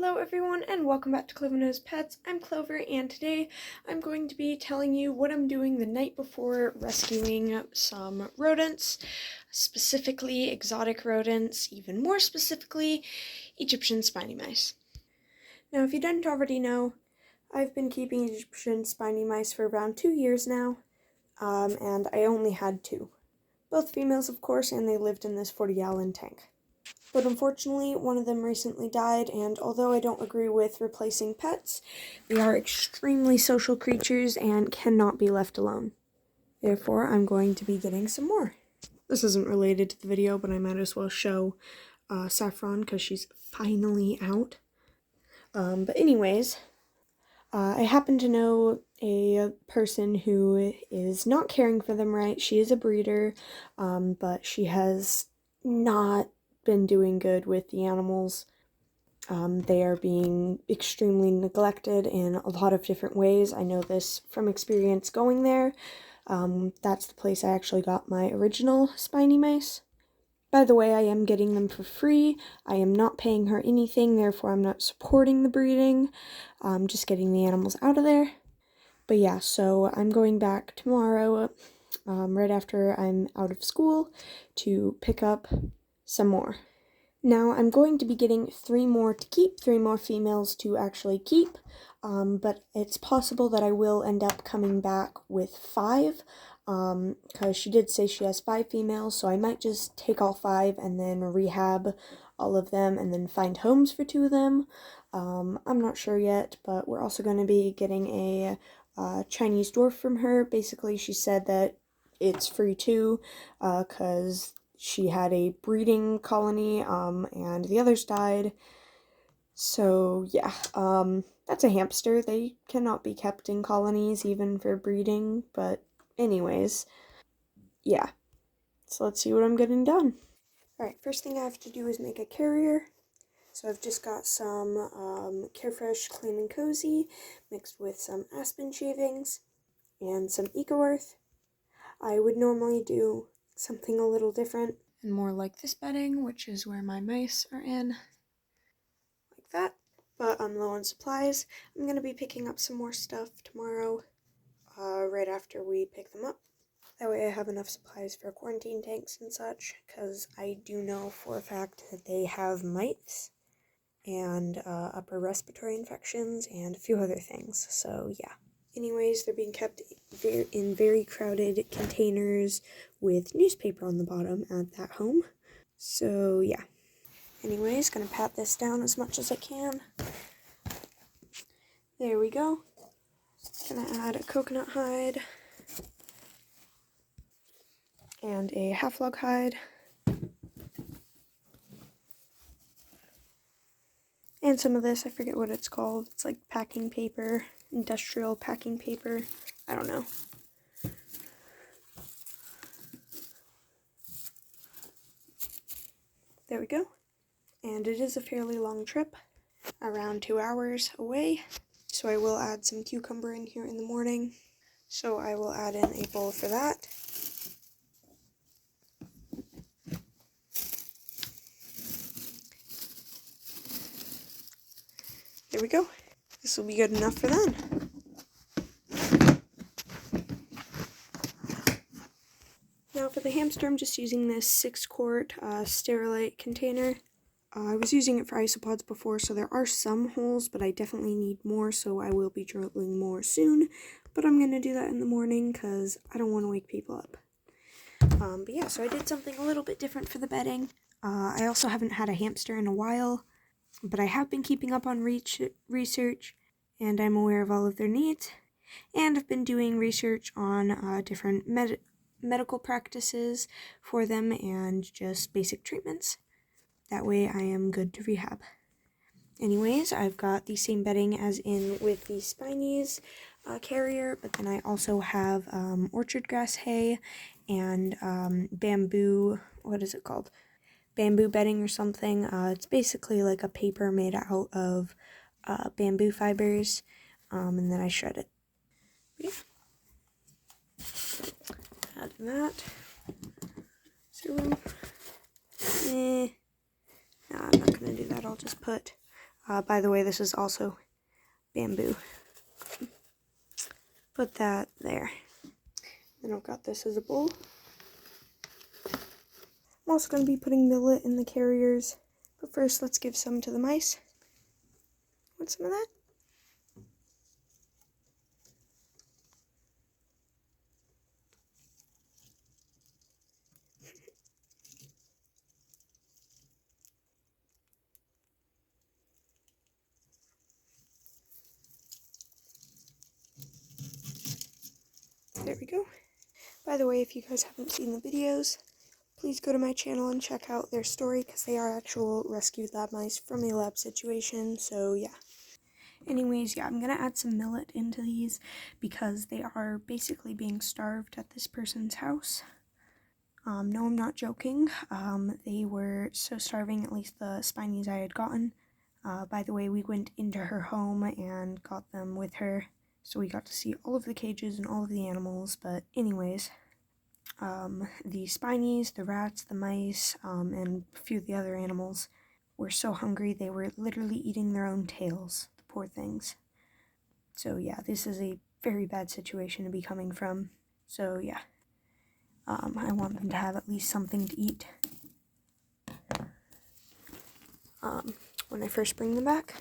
Hello everyone and welcome back to Clover Knows Pets. I'm Clover and today I'm going to be telling you what I'm doing the night before rescuing some rodents, specifically exotic rodents, even more specifically Egyptian spiny mice. Now if you didn't already know, I've been keeping Egyptian spiny mice for around 2 years now, and I only had 2. Both females of course, and they lived in this 40-gallon tank. But unfortunately, one of them recently died, and although I don't agree with replacing pets, they are extremely social creatures and cannot be left alone. Therefore, I'm going to be getting some more. This isn't related to the video, but I might as well show Saffron because she's finally out. But anyways, I happen to know a person who is not caring for them right. She is a breeder, but she has not been doing good with the animals. They are being extremely neglected in a lot of different ways. I know this from experience going there. That's the place I actually got my original spiny mice. By the way, I am getting them for free. I am not paying her anything, therefore I'm not supporting the breeding. I'm just getting the animals out of there. But yeah, so I'm going back tomorrow, right after I'm out of school, to pick up some more. Now, I'm going to be getting 3 more to keep, 3 more females to actually keep, but it's possible that I will end up coming back with 5, because she did say she has 5 females, so I might just take all 5 and then rehab all of them and then find homes for 2 of them. I'm not sure yet, but we're also going to be getting a Chinese dwarf from her. Basically, she said that it's free too, because she had a breeding colony, and the others died. So, yeah, that's a hamster. They cannot be kept in colonies, even for breeding, but anyways, yeah. So let's see what I'm getting done. Alright, first thing I have to do is make a carrier. So I've just got some Carefresh Clean and Cozy mixed with some aspen shavings and some Eco Earth. I would normally do something a little different and more like this bedding, which is where my mice are in, like that. But I'm low on supplies. I'm going to be picking up some more stuff tomorrow, right after we pick them up. That way I have enough supplies for quarantine tanks and such, because I do know for a fact that they have mites and upper respiratory infections and a few other things, so yeah. Anyways, they're being kept in very crowded containers with newspaper on the bottom at that home. So, yeah. Anyways, gonna pat this down as much as I can. There we go. Gonna add a coconut hide and a half log hide. And some of this, I forget what it's called. It's like packing paper, industrial packing paper. I don't know. There we go. And it is a fairly long trip, around 2 hours away. So I will add some cucumber in here in the morning. So I will add in a bowl for that. There we go. This will be good enough for then. Now for the hamster, I'm just using this 6-quart Sterilite container. I was using it for isopods before, so there are some holes, but I definitely need more, so I will be drilling more soon. But I'm going to do that in the morning, because I don't want to wake people up. But yeah, so I did something a little bit different for the bedding. I also haven't had a hamster in a while, but I have been keeping up on research, and I'm aware of all of their needs. And I've been doing research on different medical practices for them and just basic treatments. That way I am good to rehab. Anyways, I've got the same bedding as in with the Spinies carrier, but then I also have orchard grass hay and bamboo, what is it called? Bamboo bedding or something. It's basically like a paper made out of bamboo fibers, and then I shred it. Yeah. Add that. So, nah, I'm not gonna do that. I'll just put By the way, this is also bamboo. Put that there. Then I've got this as a bowl. I'm also going to be putting millet in the carriers, but first let's give some to the mice. Want some of that? There we go. By the way, if you guys haven't seen the videos, please go to my channel and check out their story, because they are actual rescued lab mice from a lab situation, so yeah. Anyways, yeah, I'm going to add some millet into these because they are basically being starved at this person's house. No, I'm not joking. They were so starving, at least the spinies I had gotten. By the way, we went into her home and got them with her, so we got to see all of the cages and all of the animals, but anyways, the spinies, the rats, the mice, and a few of the other animals were so hungry they were literally eating their own tails, the poor things. So yeah, this is a very bad situation to be coming from, so yeah. I want them to have at least something to eat when I first bring them back.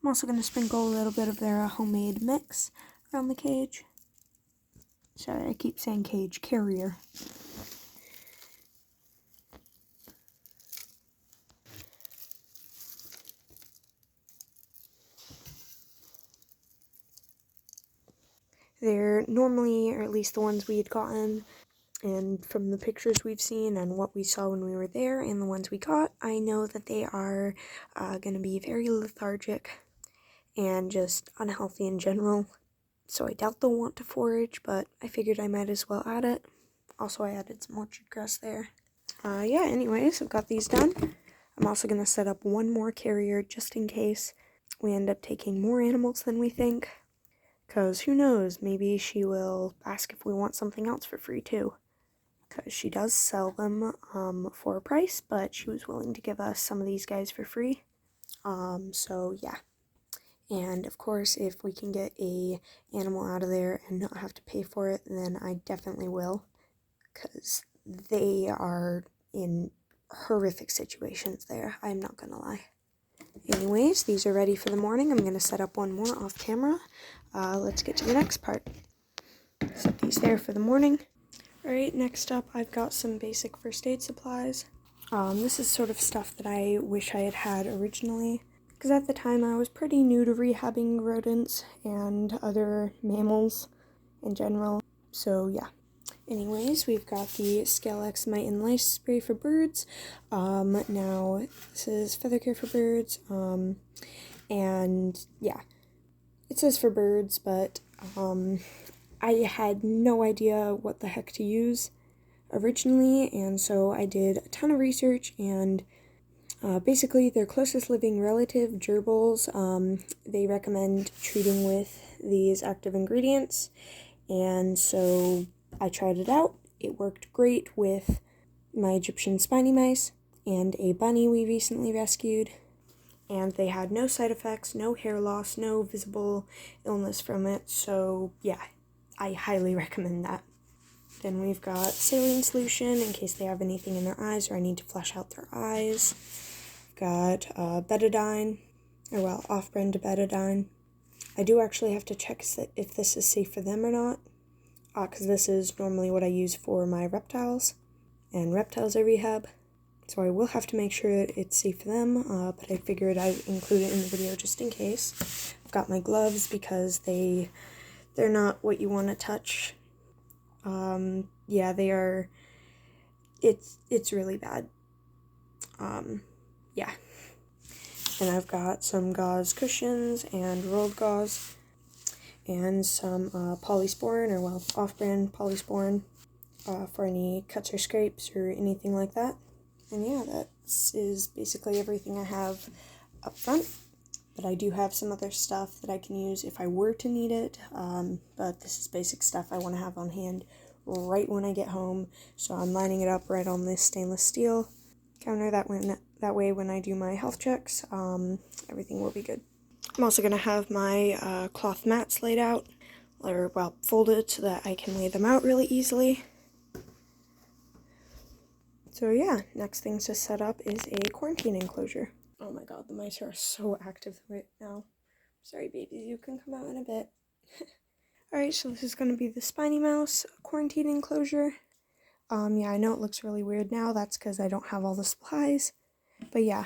I'm also going to sprinkle a little bit of their homemade mix around the cage. Sorry, I keep saying cage, carrier. They're normally, or at least the ones we had gotten, and from the pictures we've seen and what we saw when we were there and the ones we got, I know that they are going to be very lethargic and just unhealthy in general. So I doubt they'll want to forage, but I figured I might as well add it. Also, I added some orchard grass there. Yeah, anyways, I've got these done. I'm also going to set up one more carrier just in case we end up taking more animals than we think. Because who knows, maybe she will ask if we want something else for free too. Because she does sell them for a price, but she was willing to give us some of these guys for free. So yeah. And of course, if we can get a animal out of there and not have to pay for it, then I definitely will. Because they are in horrific situations there, I'm not gonna lie. Anyways, these are ready for the morning. I'm gonna set up one more off camera. Let's get to the next part. Set these there for the morning. Alright, next up I've got some basic first aid supplies. This is sort of stuff that I wish I had had originally, because at the time I was pretty new to rehabbing rodents and other mammals in general, so yeah. Anyways, we've got the Scale X Mite and Lice spray for birds. Now this is feather care for birds, and yeah, it says for birds, but I had no idea what the heck to use originally, and so I did a ton of research, and basically their closest living relative, gerbils, they recommend treating with these active ingredients, and so I tried it out. It worked great with my Egyptian spiny mice and a bunny we recently rescued, and they had no side effects, no hair loss, no visible illness from it, so yeah, I highly recommend that. Then we've got saline solution in case they have anything in their eyes or I need to flush out their eyes. Got betadine, or well, off-brand betadine. I do actually have to check if this is safe for them or not, because this is normally what I use for my reptiles, and reptiles I rehab, so I will have to make sure it's safe for them, but I figured I'd include it in the video just in case. I've got my gloves because they're not what you want to touch. Yeah, they are, it's really bad. Yeah. And I've got some gauze cushions and rolled gauze and some polysporin, or well, off-brand polysporin, for any cuts or scrapes or anything like that. And yeah, that is basically everything I have up front. But I do have some other stuff that I can use if I were to need it, but this is basic stuff I want to have on hand right when I get home, so I'm lining it up right on this stainless steel. counter. That way when I do my health checks, everything will be good. I'm also going to have my cloth mats laid out, or well, folded so that I can lay them out really easily. So yeah, next thing to set up is a quarantine enclosure. Oh my god, the mice are so active right now. Sorry babies, you can come out in a bit. Alright, so this is going to be the spiny mouse quarantine enclosure. Yeah, I know it looks really weird now, that's because I don't have all the supplies. But yeah,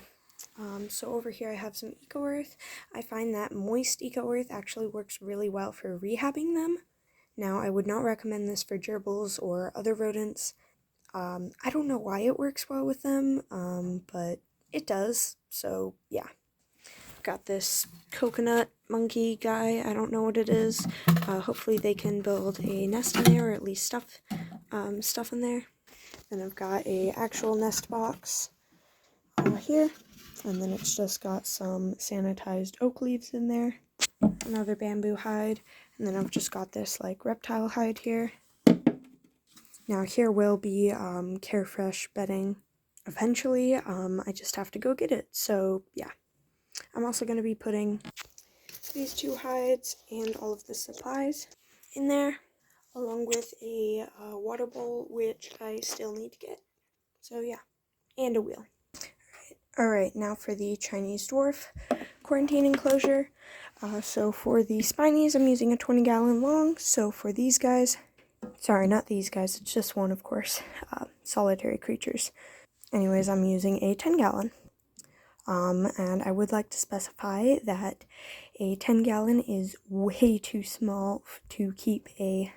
so over here I have some Eco Earth. I find that moist Eco Earth actually works really well for rehabbing them. Now, I would not recommend this for gerbils or other rodents. I don't know why it works well with them, but it does, so yeah. Got this coconut monkey guy, I don't know what it is. Hopefully they can build a nest in there, or at least stuff in there. Then I've got a actual nest box here, and then it's just got some sanitized oak leaves in there, another bamboo hide, and then I've just got this like reptile hide here. Now here will be Carefresh bedding eventually. I just have to go get it, so yeah. I'm also going to be putting these two hides and all of the supplies in there, along with a water bowl, which I still need to get. So yeah, and a wheel. Alright, now for the Chinese dwarf quarantine enclosure. So for the spinies, I'm using a 20-gallon long. So for these guys, sorry, not these guys, it's just one, of course, solitary creatures. Anyways, I'm using a 10-gallon. And I would like to specify that a 10-gallon is way too small to keep a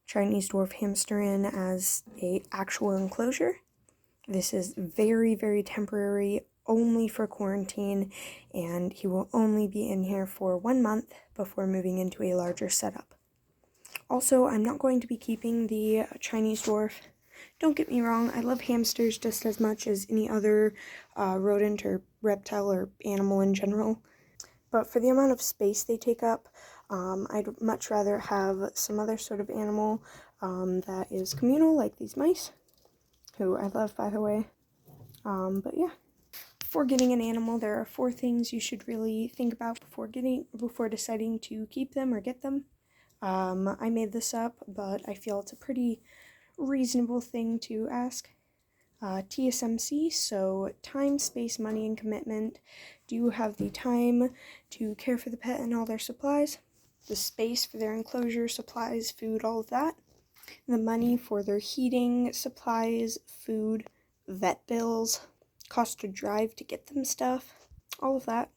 Chinese dwarf hamster in as a actual enclosure. This is very, very temporary, only for quarantine, and he will only be in here for 1 month before moving into a larger setup. Also, I'm not going to be keeping the Chinese dwarf. Don't get me wrong, I love hamsters just as much as any other rodent or reptile or animal in general. But for the amount of space they take up, I'd much rather have some other sort of animal that is communal, like these mice, who I love, by the way. But yeah. Before getting an animal, there are 4 things you should really think about before deciding to keep them or get them. I made this up, but I feel it's a pretty reasonable thing to ask. TSMC, so time, space, money, and commitment. Do you have the time to care for the pet and all their supplies? The space for their enclosure, supplies, food, all of that. The money for their heating, supplies, food, vet bills, cost to drive to get them stuff, all of that.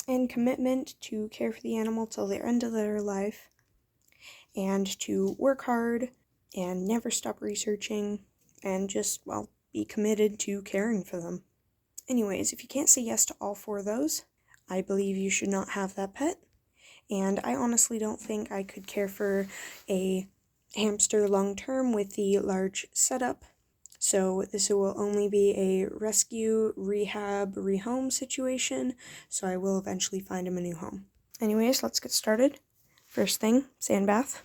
And commitment to care for the animal till the end of their life, and to work hard and never stop researching and just, well, be committed to caring for them. Anyways, if you can't say yes to all 4 of those, I believe you should not have that pet. And I honestly don't think I could care for a hamster long term with the large setup. So this will only be a rescue, rehab, rehome situation, so I will eventually find him a new home. Anyways, let's get started. First thing, sand bath.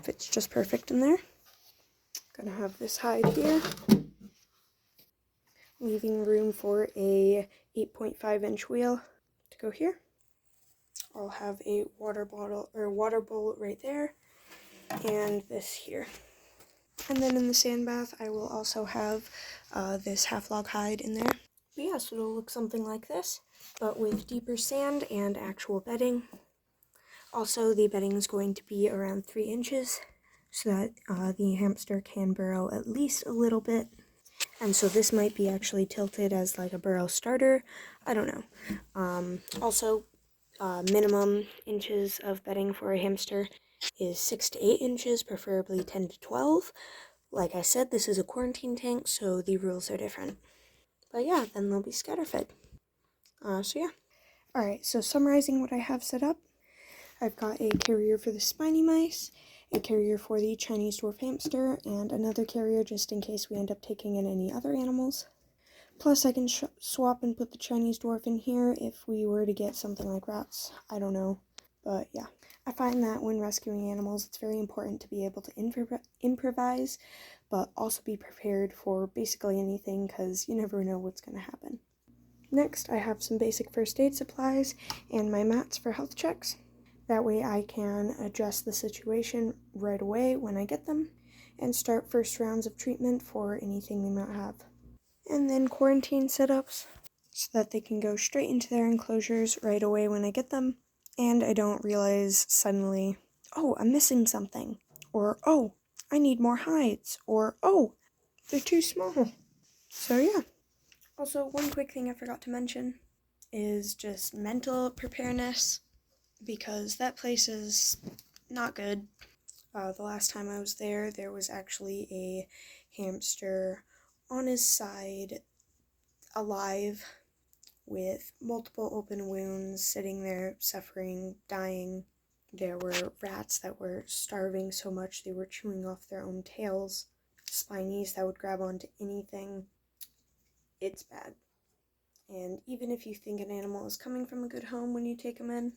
Fits just perfect in there. Gonna have this hide here, leaving room for a 8.5-inch wheel to go here. I'll have a water bowl right there, and this here. And then in the sand bath, I will also have this half log hide in there. But yeah, so it'll look something like this, but with deeper sand and actual bedding. Also, the bedding is going to be around 3 inches, so that the hamster can burrow at least a little bit. And so this might be actually tilted as like a burrow starter. I don't know. Also, minimum inches of bedding for a hamster is 6 to 8 inches, preferably 10 to 12. Like I said, this is a quarantine tank, so the rules are different. But yeah, then they'll be scatterfed. So yeah. Alright, so summarizing what I have set up. I've got a carrier for the spiny mice, a carrier for the Chinese dwarf hamster, and another carrier just in case we end up taking in any other animals. Plus, I can swap and put the Chinese dwarf in here if we were to get something like rats. I don't know. But yeah. I find that when rescuing animals, it's very important to be able to improvise, but also be prepared for basically anything because you never know what's going to happen. Next, I have some basic first aid supplies and my mats for health checks. That way I can address the situation right away when I get them and start first rounds of treatment for anything they might have. And then quarantine setups so that they can go straight into their enclosures right away when I get them, and I don't realize suddenly, oh, I'm missing something, or oh, I need more hides, or oh, they're too small. So yeah. Also, one quick thing I forgot to mention is just mental preparedness, because that place is not good. The last time I was there, there was actually a hamster on his side, alive, with multiple open wounds, sitting there suffering, dying. There were rats that were starving so much they were chewing off their own tails. Spinies that would grab onto anything. It's bad. And even if you think an animal is coming from a good home when you take them in,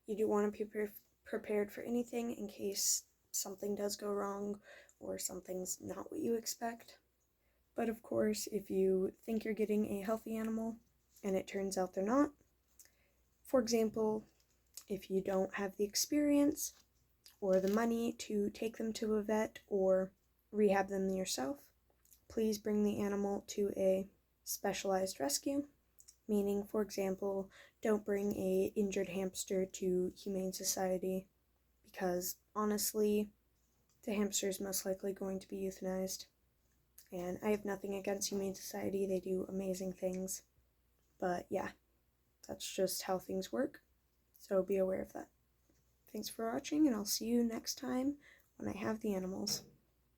you do want to be prepared for anything in case something does go wrong or something's not what you expect. But of course, if you think you're getting a healthy animal and it turns out they're not, for example, if you don't have the experience or the money to take them to a vet or rehab them yourself, please bring the animal to a specialized rescue. Meaning, for example, don't bring a injured hamster to Humane Society, because honestly, the hamster is most likely going to be euthanized. And I have nothing against Humane Society, they do amazing things. But yeah, that's just how things work, so be aware of that. Thanks for watching, and I'll see you next time when I have the animals.